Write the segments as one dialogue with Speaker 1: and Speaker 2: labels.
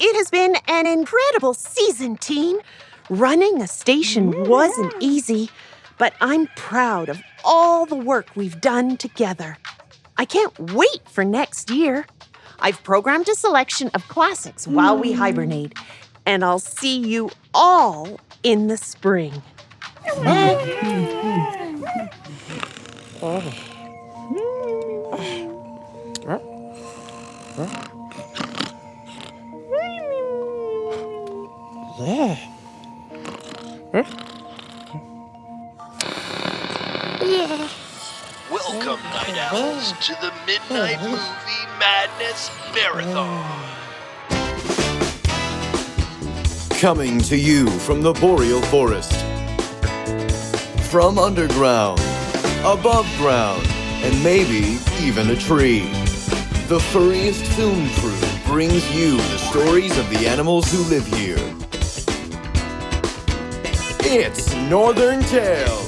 Speaker 1: It has been an incredible season, team. Running a station wasn't easy, but I'm proud of all the work we've done together. I can't wait for next year. I've programmed a selection of classics while we hibernate, and I'll see you all in the spring.
Speaker 2: Welcome, Night Owls, to the Midnight Movie Madness Marathon.
Speaker 3: Coming to you from the boreal forest. From underground, above ground, and maybe even a tree. The furriest film crew brings you the stories of the animals who live here. It's Northern Tales.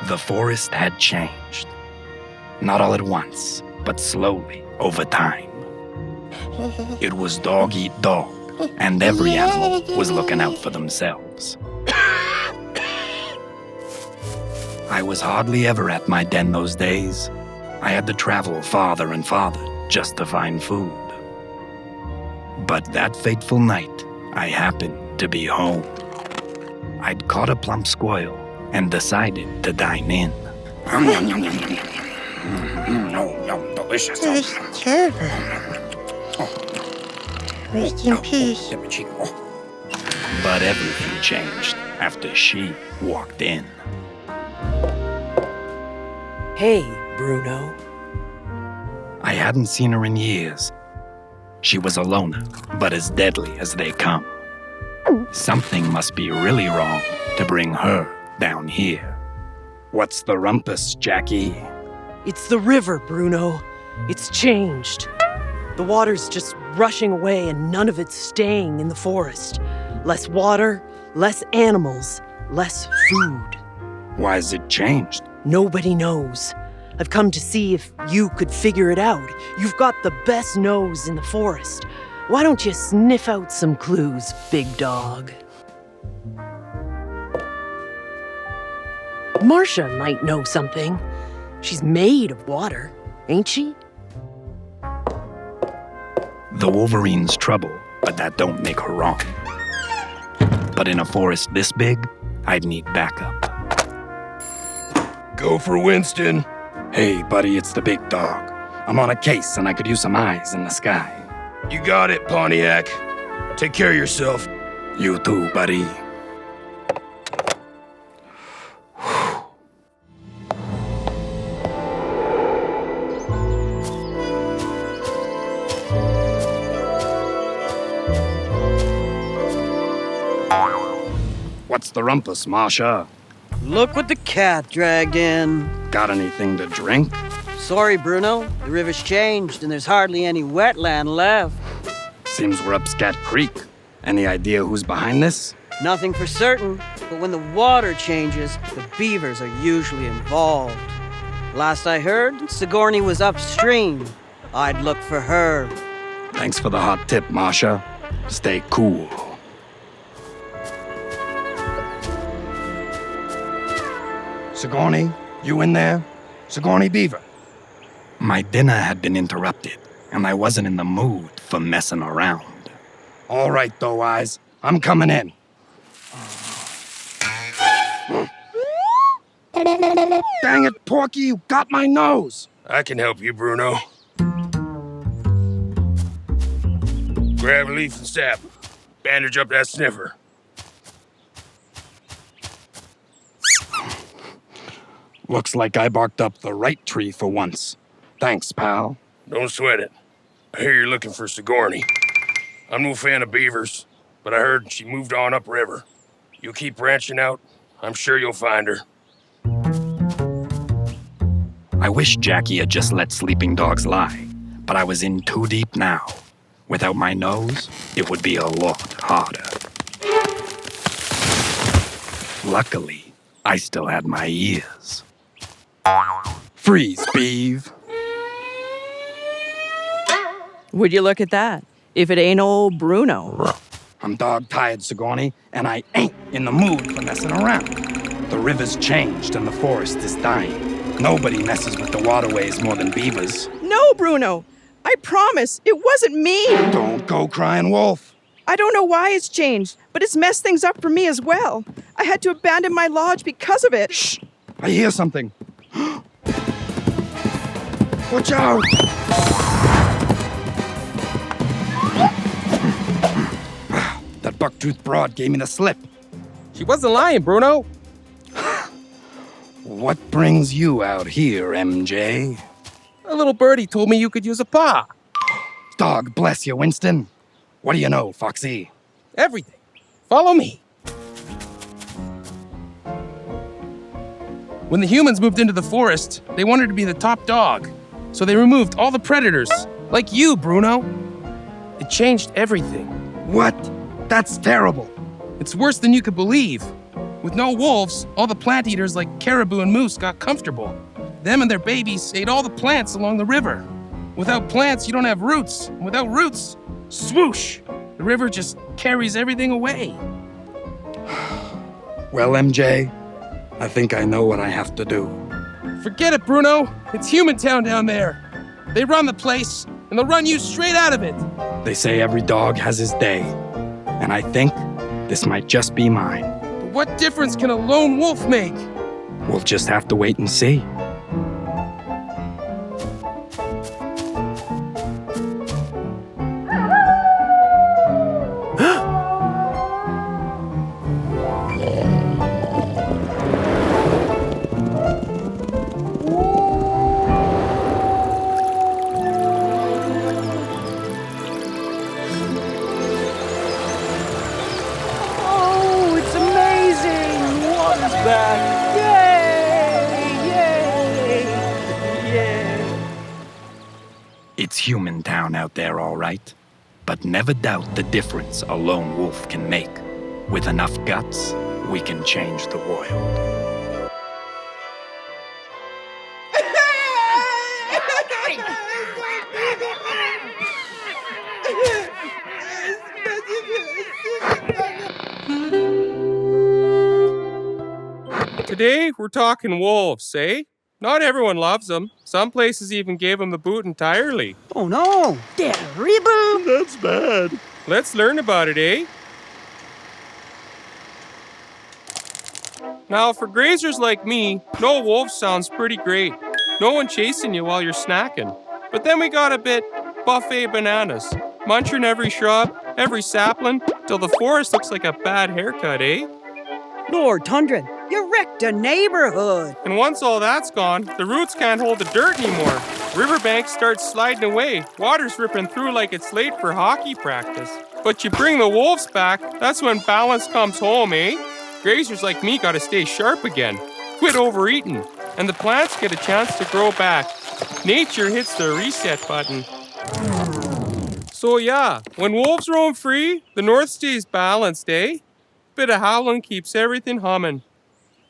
Speaker 4: The forest had changed. Not all at once, but slowly over time. It was dog eat dog, and every animal was looking out for themselves. I was hardly ever at my den those days. I had to travel farther and farther just to find food. But that fateful night, I happened to be home. I'd caught a plump squirrel and decided to dine in. Delicious.
Speaker 5: Terrible. Rest in peace.
Speaker 4: But everything changed after she walked in.
Speaker 1: Hey, Bruno.
Speaker 4: I hadn't seen her in years. She was a loner, but as deadly as they come. Something must be really wrong to bring her down here. What's the rumpus, Jackie?
Speaker 1: It's the river, Bruno. It's changed. The water's just rushing away and none of it's staying in the forest. Less water, less animals, less food.
Speaker 4: Why's it changed?
Speaker 1: Nobody knows. I've come to see if you could figure it out. You've got the best nose in the forest. Why don't you sniff out some clues, big dog? Marcia might know something. She's made of water, ain't she?
Speaker 4: The Wolverine's trouble, but that don't make her wrong. But in a forest this big, I'd need backup.
Speaker 6: Go for Winston.
Speaker 4: Hey, buddy, it's the big dog. I'm on a case and I could use some eyes in the sky.
Speaker 6: You got it, Pontiac. Take care of yourself.
Speaker 4: You too, buddy. What's the rumpus, Marcia?
Speaker 7: Look what the cat dragged in.
Speaker 4: Got anything to drink?
Speaker 7: Sorry, Bruno. The river's changed and there's hardly any wetland left.
Speaker 4: Seems we're up Scat Creek. Any idea who's behind this?
Speaker 7: Nothing for certain, but when the water changes, the beavers are usually involved. Last I heard, Sigourney was upstream. I'd look for her.
Speaker 4: Thanks for the hot tip, Marcia. Stay cool.
Speaker 6: Sigourney, you in there? Sigourney Beaver.
Speaker 4: My dinner had been interrupted, and I wasn't in the mood for messing around.
Speaker 6: All right, though, Eyes. I'm coming in. Dang it, Porky, you got my nose. I can help you, Bruno. Grab a leaf and sap. Bandage up that sniffer.
Speaker 4: Looks like I barked up the right tree for once. Thanks, pal.
Speaker 6: Don't sweat it. I hear you're looking for Sigourney. I'm no fan of beavers, but I heard she moved on upriver. You keep branching out, I'm sure you'll find her.
Speaker 4: I wish Jackie had just let sleeping dogs lie, but I was in too deep now. Without my nose, it would be a lot harder. Luckily, I still had my ears. Freeze, Beeve.
Speaker 8: Would you look at that? If it ain't old Bruno.
Speaker 4: I'm dog-tired, Sigourney, and I ain't in the mood for messing around. The river's changed and the forest is dying. Nobody messes with the waterways more than beavers.
Speaker 8: No, Bruno. I promise, it wasn't me.
Speaker 4: Don't go crying wolf.
Speaker 8: I don't know why it's changed, but it's messed things up for me as well. I had to abandon my lodge because of it.
Speaker 4: Shh! I hear something. Watch out! That buck-toothed broad gave me the slip.
Speaker 9: She wasn't lying, Bruno.
Speaker 4: What brings you out here, MJ?
Speaker 9: A little birdie told me you could use a paw.
Speaker 4: Dog bless you, Winston. What do you know, Foxy?
Speaker 9: Everything. Follow me. When the humans moved into the forest, they wanted to be the top dog. So they removed all the predators, like you, Bruno. It changed everything.
Speaker 4: What? That's terrible.
Speaker 9: It's worse than you could believe. With no wolves, all the plant eaters like caribou and moose got comfortable. Them and their babies ate all the plants along the river. Without plants, you don't have roots. And without roots, swoosh! The river just carries everything away.
Speaker 4: Well, MJ, I think I know what I have to do.
Speaker 9: Forget it, Bruno. It's human town down there. They run the place, and they'll run you straight out of it.
Speaker 4: They say every dog has his day. And I think this might just be mine.
Speaker 9: But what difference can a lone wolf make?
Speaker 4: We'll just have to wait and see. It's human town out there, all right. But never doubt the difference a lone wolf can make. With enough guts, we can change the world.
Speaker 9: Today, we're talking wolves, eh? Not everyone loves them. Some places even gave them the boot entirely.
Speaker 7: Oh no! Terrible!
Speaker 9: That's bad. Let's learn about it, eh? Now, for grazers like me, no wolf sounds pretty great. No one chasing you while you're snacking. But then we got a bit buffet bananas. Munching every shrub, every sapling, till the forest looks like a bad haircut, eh?
Speaker 7: Lord Tundra, you wrecked a neighborhood.
Speaker 9: And once all that's gone, the roots can't hold the dirt anymore. Riverbanks start sliding away. Water's ripping through like it's late for hockey practice. But you bring the wolves back, that's when balance comes home, eh? Grazers like me gotta stay sharp again. Quit overeating. And the plants get a chance to grow back. Nature hits the reset button. So yeah, when wolves roam free, the north stays balanced, eh? Bit of howling keeps everything humming.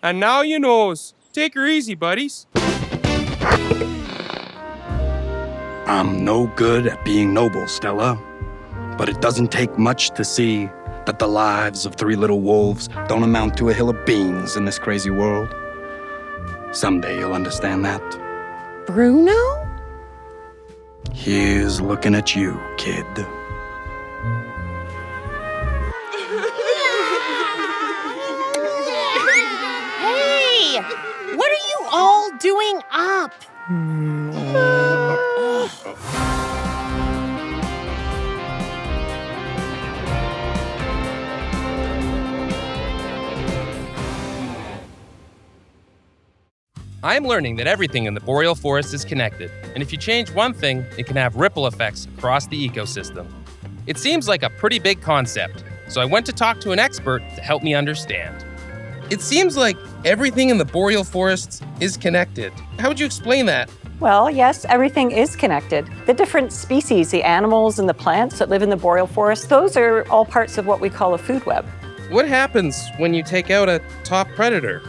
Speaker 9: And now you knows. Take her easy, buddies.
Speaker 4: I'm no good at being noble, Stella. But it doesn't take much to see that the lives of 3 little wolves don't amount to a hill of beans in this crazy world. Someday you'll understand that.
Speaker 1: Bruno?
Speaker 4: Here's looking at you, kid.
Speaker 1: Hey! What are you all doing up?
Speaker 9: I'm learning that everything in the boreal forest is connected, and if you change one thing, it can have ripple effects across the ecosystem. It seems like a pretty big concept, so I went to talk to an expert to help me understand.
Speaker 10: It seems like everything in the boreal forests is connected. How would you explain that?
Speaker 11: Well, yes, everything is connected. The different species, the animals and the plants that live in the boreal forest, those are all parts of what we call a food web.
Speaker 10: What happens when you take out a top predator?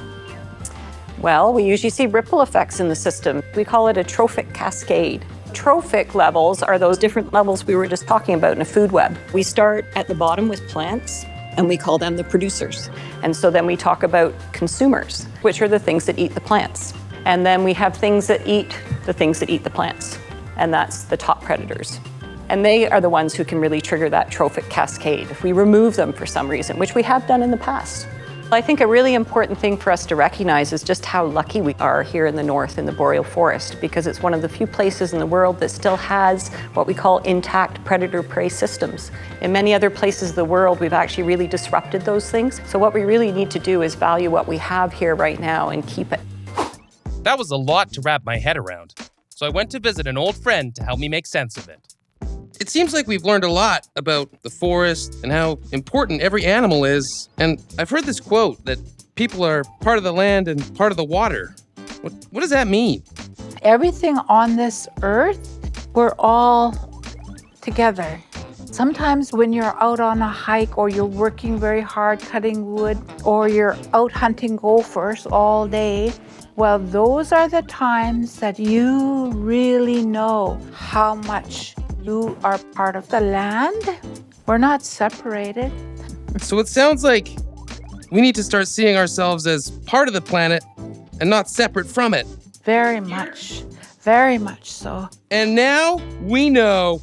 Speaker 11: Well, we usually see ripple effects in the system. We call it a trophic cascade. Trophic levels are those different levels we were just talking about in a food web. We start at the bottom with plants, and we call them the producers. And so then we talk about consumers, which are the things that eat the plants. And then we have things that eat the things that eat the plants, and that's the top predators. And they are the ones who can really trigger that trophic cascade if we remove them for some reason, which we have done in the past. I think a really important thing for us to recognize is just how lucky we are here in the north in the boreal forest, because it's one of the few places in the world that still has what we call intact predator-prey systems. In many other places of the world, we've actually really disrupted those things. So what we really need to do is value what we have here right now and keep it.
Speaker 10: That was a lot to wrap my head around, so I went to visit an old friend to help me make sense of it. It seems like we've learned a lot about the forest and how important every animal is, and I've heard this quote that people are part of the land and part of the water. What does that mean?
Speaker 5: Everything on this earth, we're all together. Sometimes when you're out on a hike or you're working very hard cutting wood or you're out hunting gophers all day, well, those are the times that you really know how much you are part of the land. We're not separated.
Speaker 10: So it sounds like we need to start seeing ourselves as part of the planet and not separate from it.
Speaker 5: Very much so.
Speaker 10: And now we know.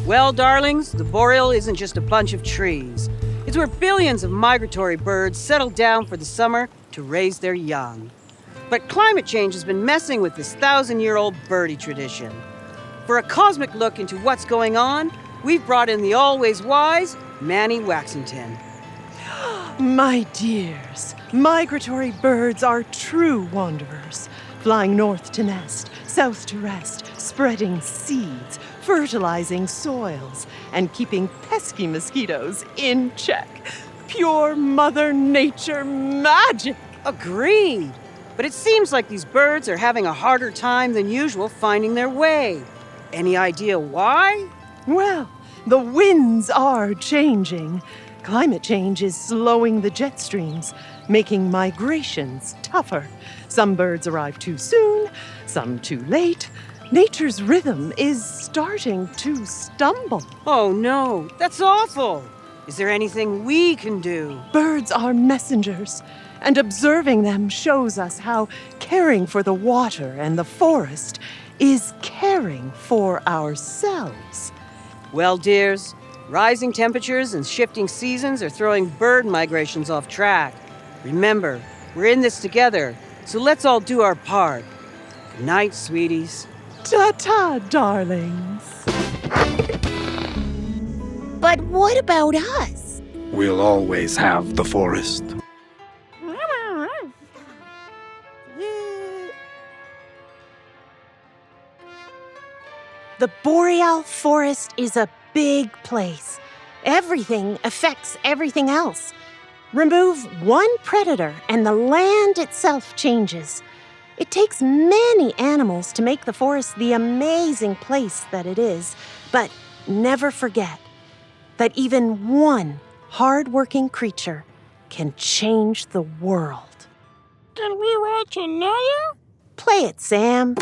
Speaker 7: Well, darlings, the boreal isn't just a bunch of trees. It's where billions of migratory birds settle down for the summer to raise their young. But climate change has been messing with this 1,000-year-old birdie tradition. For a cosmic look into what's going on, we've brought in the always wise Manny Waxington.
Speaker 1: My dears, migratory birds are true wanderers, flying north to nest, south to rest, spreading seeds, fertilizing soils, and keeping pesky mosquitoes in check. Pure Mother Nature magic.
Speaker 7: Agreed. But it seems like these birds are having a harder time than usual finding their way. Any idea why?
Speaker 1: Well, the winds are changing. Climate change is slowing the jet streams, making migrations tougher. Some birds arrive too soon, some too late. Nature's rhythm is starting to stumble.
Speaker 7: Oh no, that's awful. Is there anything we can do?
Speaker 1: Birds are messengers, and observing them shows us how caring for the water and the forest is caring for ourselves.
Speaker 7: Well, dears, rising temperatures and shifting seasons are throwing bird migrations off track. Remember, we're in this together, so let's all do our part. Good night, sweeties.
Speaker 1: Ta-ta, darlings.
Speaker 12: But what about us?
Speaker 4: We'll always have the forest.
Speaker 1: The boreal forest is a big place. Everything affects everything else. Remove one predator and the land itself changes. It takes many animals to make the forest the amazing place that it is. But never forget that even one hard-working creature can change the world.
Speaker 9: Can we watch another?
Speaker 1: Play it, Sam.